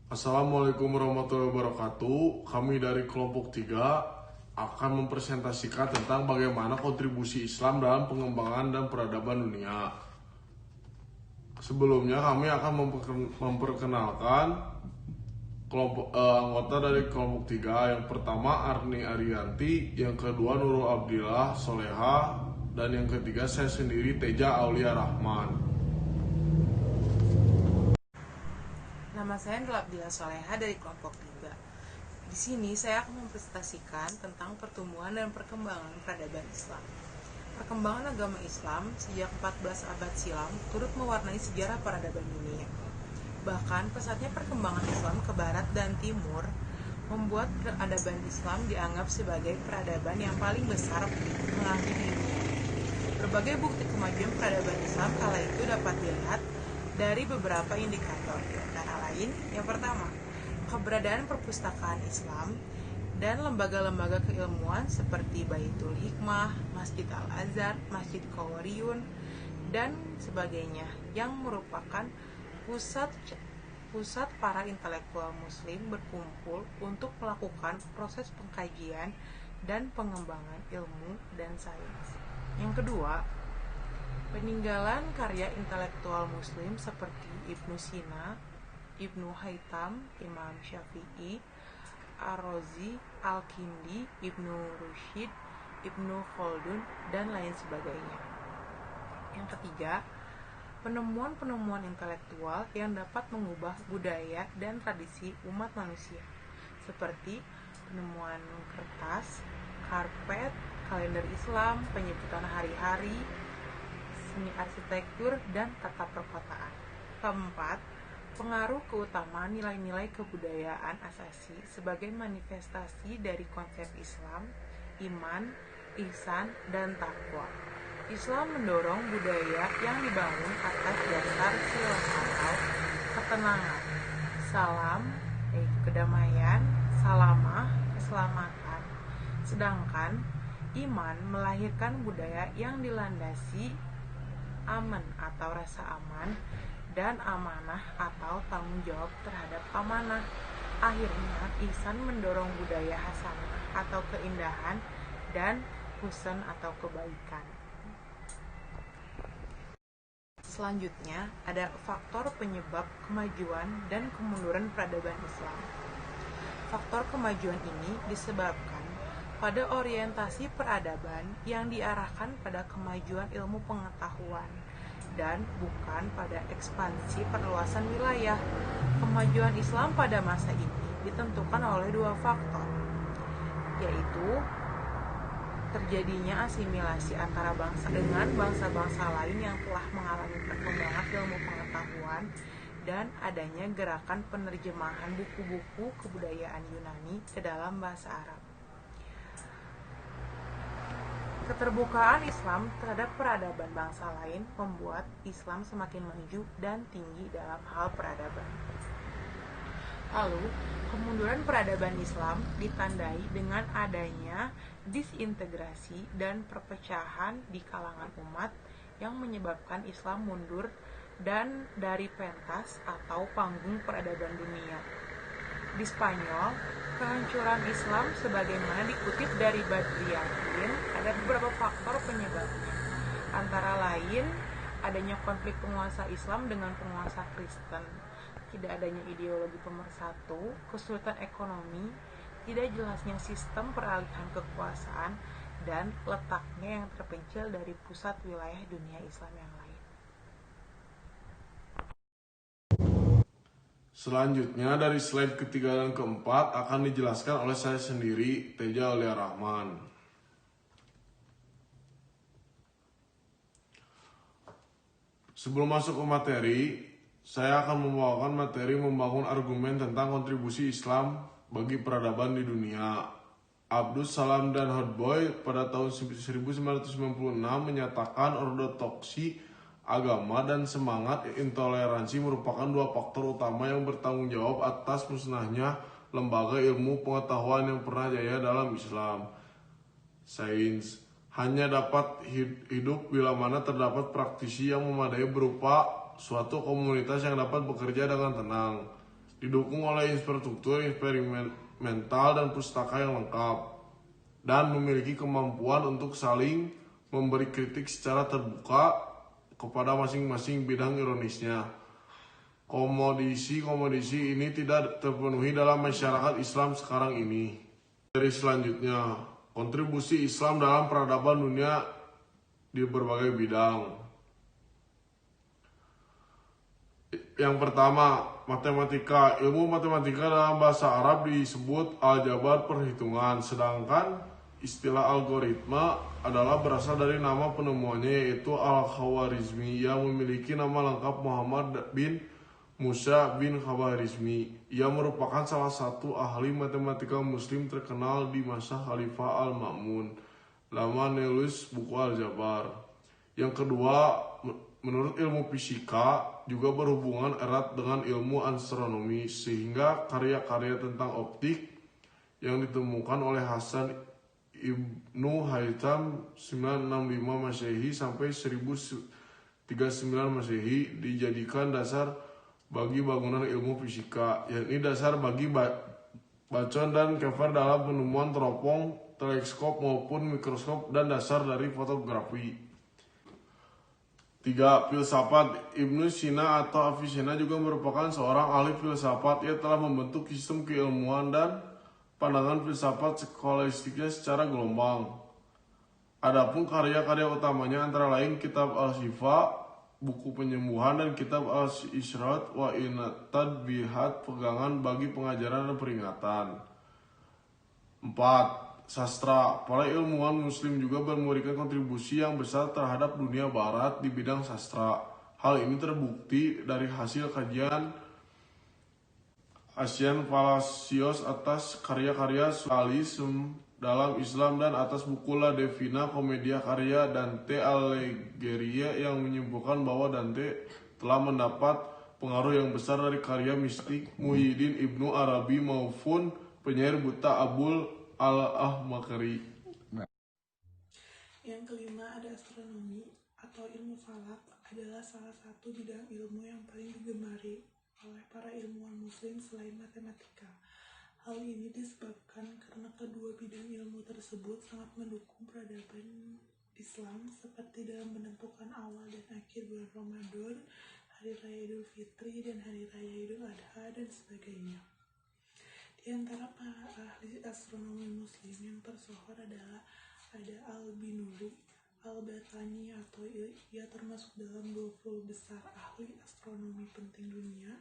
Assalamualaikum warahmatullahi wabarakatuh. Kami dari kelompok 3 akan mempresentasikan tentang bagaimana kontribusi Islam dalam pengembangan dan peradaban dunia. Sebelumnya kami akan memperkenalkan anggota dari kelompok 3. Yang pertama Arni Arianti, yang kedua Nurul Abdillah Soleha, dan yang ketiga saya sendiri Teja Aulia Rahman. Nama saya Nurul Abdillah Soleha dari kelompok 3. Di sini saya akan mempresentasikan tentang pertumbuhan dan perkembangan peradaban Islam. Perkembangan agama Islam sejak 14 abad silam turut mewarnai sejarah peradaban dunia. Bahkan pesatnya perkembangan Islam ke barat dan timur membuat peradaban Islam dianggap sebagai peradaban yang paling besar mengakhiri dunia. Berbagai bukti kemajuan peradaban Islam kala itu dapat dilihat dari beberapa indikator, antara lain yang pertama, keberadaan perpustakaan Islam dan lembaga-lembaga keilmuan seperti Baitul Hikmah, Masjid Al-Azhar, Masjid Qawariyun, dan sebagainya yang merupakan pusat para intelektual muslim berkumpul untuk melakukan proses pengkajian dan pengembangan ilmu dan sains. Yang kedua, peninggalan karya intelektual muslim seperti Ibnu Sina, Ibnu Haytham, Imam Syafi'i, Ar-Razi, Al-Kindi, Ibnu Rushd, Ibnu Khaldun, dan lain sebagainya. Yang ketiga, penemuan-penemuan intelektual yang dapat mengubah budaya dan tradisi umat manusia, seperti penemuan kertas, karpet, kalender Islam, penyebutan hari-hari, seni arsitektur, dan tata perkotaan. Keempat, pengaruh keutamaan nilai-nilai kebudayaan asasi sebagai manifestasi dari konsep Islam, iman, ihsan, dan takwa. Islam mendorong budaya yang dibangun atas dasar silah atau ketenangan, salam, yaitu kedamaian, salamah, keselamatan. Sedangkan iman melahirkan budaya yang dilandasi aman atau rasa aman, dan amanah atau tanggung jawab terhadap amanah. Akhirnya, ihsan mendorong budaya hasanah atau keindahan, dan husn atau kebaikan. Selanjutnya, ada faktor penyebab kemajuan dan kemunduran peradaban Islam. Faktor kemajuan ini disebabkan pada orientasi peradaban yang diarahkan pada kemajuan ilmu pengetahuan dan bukan pada ekspansi perluasan wilayah. Kemajuan Islam pada masa ini ditentukan oleh dua faktor, yaitu terjadinya asimilasi antara bangsa dengan bangsa-bangsa lain yang telah mengalami perkembangan ilmu pengetahuan, dan adanya gerakan penerjemahan buku-buku kebudayaan Yunani ke dalam bahasa Arab. Keterbukaan Islam terhadap peradaban bangsa lain membuat Islam semakin maju dan tinggi dalam hal peradaban. Lalu, kemunduran peradaban Islam ditandai dengan adanya disintegrasi dan perpecahan di kalangan umat yang menyebabkan Islam mundur dan dari pentas atau panggung peradaban dunia. Di Spanyol, kehancuran Islam sebagaimana dikutip dari Badriyatin, ada beberapa faktor penyebabnya. Antara lain, adanya konflik penguasa Islam dengan penguasa Kristen, tidak adanya ideologi pemersatu, kesulitan ekonomi, tidak jelasnya sistem peralihan kekuasaan, dan letaknya yang terpencil dari pusat wilayah dunia Islam yang lain. Selanjutnya dari slide ketiga dan keempat akan dijelaskan oleh saya sendiri, Teja Aulia Rahman. Sebelum masuk ke materi, saya akan membawakan materi membangun argumen tentang kontribusi Islam bagi peradaban di dunia. Abdus Salam dan Hotboy pada tahun 1996 menyatakan ortodoksi agama dan semangat intoleransi merupakan dua faktor utama yang bertanggung jawab atas musnahnya lembaga ilmu pengetahuan yang pernah jaya dalam Islam. Sains hanya dapat hidup bila mana terdapat praktisi yang memadai berupa suatu komunitas yang dapat bekerja dengan tenang. didukung oleh infrastruktur eksperimental dan pustaka yang lengkap, dan memiliki kemampuan untuk saling memberi kritik secara terbuka kepada masing-masing bidang ironisnya. Komodisi ini tidak terpenuhi dalam masyarakat Islam sekarang ini. Dari selanjutnya, kontribusi Islam dalam peradaban dunia di berbagai bidang. Yang pertama, matematika. Ilmu matematika dalam bahasa Arab disebut aljabar perhitungan, sedangkan istilah algoritma adalah berasal dari nama penemuannya, yaitu Al-Khawarizmi, yang memiliki nama lengkap Muhammad bin Musa bin Khawarizmi. Ia merupakan salah satu ahli matematika muslim terkenal di masa Khalifah Al-Ma'mun. Lama menulis buku aljabar. Yang kedua, menurut ilmu fisika juga berhubungan erat dengan ilmu astronomi, sehingga karya-karya tentang optik yang ditemukan oleh Hasan Ibnu Haytham 965 Masehi sampai 1039 Masehi dijadikan dasar bagi bangunan ilmu fisika, yakni dasar bagi Bacon dan Kepler dalam penemuan teropong, teleskop maupun mikroskop, dan dasar dari fotografi. 3. Filsafat. Ibnu Sina atau Avicenna juga merupakan seorang ahli filsafat. Ia telah membentuk sistem keilmuan dan pandangan filsafat skolastiknya secara gelombang. Adapun karya-karya utamanya antara lain Kitab Al-Shifa, buku penyembuhan, dan Kitab Al-Isyrad wa Tadbihat, pegangan bagi pengajaran dan peringatan. 4. Sastra. Para ilmuwan muslim juga memberikan kontribusi yang besar terhadap dunia barat di bidang sastra. Hal ini terbukti dari hasil kajian Asian Palacios atas karya-karya surrealisme dalam Islam dan atas buku La Divina Commedia karya Dante Alighieri yang menyebutkan bahwa Dante telah mendapat pengaruh yang besar dari karya mistik Muhyiddin Ibnu Arabi maupun penyair buta Abul Al-Ahmakari. Yang kelima ada astronomi atau ilmu falak, adalah salah satu bidang ilmu yang paling digemari oleh para ilmuwan muslim selain matematika. Hal ini disebabkan karena kedua bidang ilmu tersebut sangat mendukung peradaban Islam, seperti dalam menentukan awal dan akhir bulan Ramadan, Hari Raya Idul Fitri, dan Hari Raya Idul Adha, dan sebagainya. Di antara para ahli astronomi muslim yang tersohor adalah ada Al-Binuri Al-Batani, atau ia termasuk dalam 20 besar ahli astronomi penting dunia.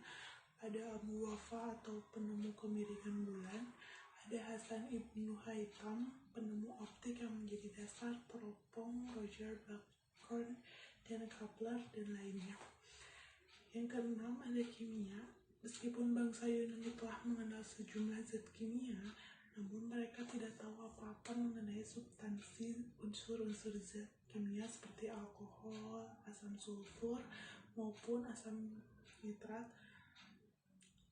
Ada Abu Wafa atau penemu kemiringan bulan. Ada Hasan Ibnu Haytham, penemu optik yang menjadi dasar teropong, Roger Bacon dan Kepler, dan lainnya. Yang keenam ada kimia. Meskipun bangsa Yunani telah mengenal sejumlah zat kimia, namun mereka tidak tahu apa-apa mengenai substansi unsur-unsur zat kimia seperti alkohol, asam sulfur, maupun asam nitrat.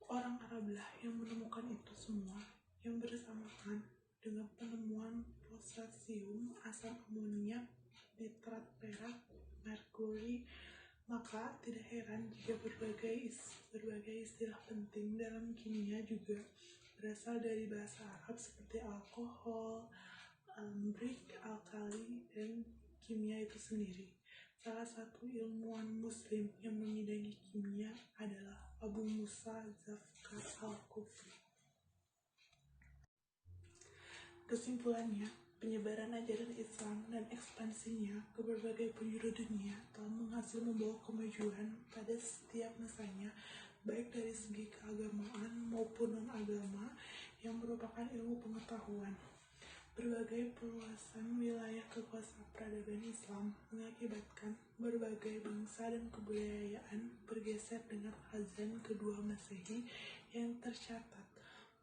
Orang Arablah yang menemukan itu semua, yang bersamaan dengan penemuan posasium, asam amoniak, nitrat perak, merkuri. Maka tidak heran jika berbagai istilah penting dalam kimia juga berasal dari bahasa Arab seperti alkohol, ambrik, alkali, dan kimia itu sendiri. Salah satu ilmuwan muslim yang membidangi kimia adalah Abu Musa Zafar Al-Kufri. Kesimpulannya, penyebaran ajaran Islam dan ekspansinya ke berbagai penjuru dunia telah membawa kemajuan pada setiap masanya, baik dari segi keagamaan maupun non-agama, yang merupakan ilmu pengetahuan. Berbagai perluasan wilayah kekuasaan peradaban Islam mengakibatkan berbagai bangsa dan kebudayaan bergeser dengan azan kedua Masehi, yang tercatat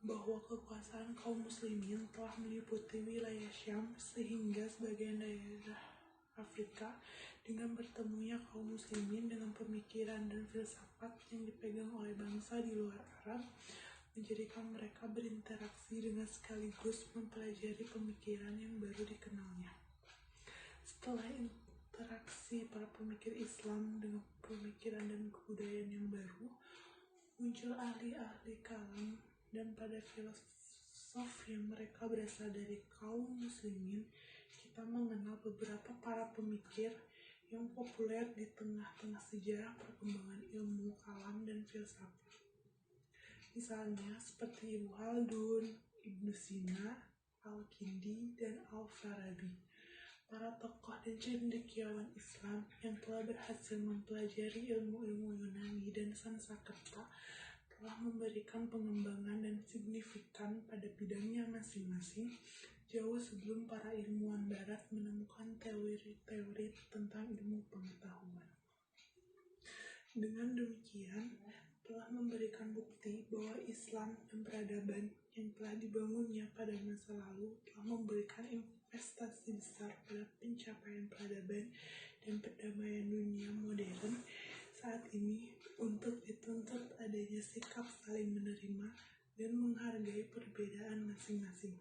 bahwa kekuasaan kaum muslimin telah meliputi wilayah Syam sehingga sebagian daerah Afrika. Dengan bertemunya kaum muslimin dengan pemikiran dan filsafat yang dipegang oleh bangsa di luar Arab, menjadikan mereka berinteraksi dengan sekaligus mempelajari pemikiran yang baru dikenalnya. Setelah interaksi para pemikir Islam dengan pemikiran dan kebudayaan yang baru, muncul ahli-ahli kalam dan pada filosof yang mereka berasal dari kaum muslimin. Kita mengenal beberapa para pemikir yang populer di tengah-tengah sejarah perkembangan ilmu kalam dan filsafat. Misalnya seperti Ibnu Khaldun, Ibnu Sina, Al-Kindi, dan Al-Farabi. Para tokoh dan cendekiawan Islam yang telah berhasil mempelajari ilmu-ilmu Yunani dan Sanskerta telah memberikan pengembangan dan signifikan pada bidangnya masing-masing jauh sebelum para ilmuwan barat menemukan teori-teori tentang ilmu pengetahuan. Dengan demikian, telah memberikan bukti bahwa Islam dan peradaban yang telah dibangunnya pada masa lalu telah memberikan investasi besar pada pencapaian peradaban dan perdamaian dunia modern saat ini untuk dituntut adanya sikap saling menerima dan menghargai perbedaan masing-masing.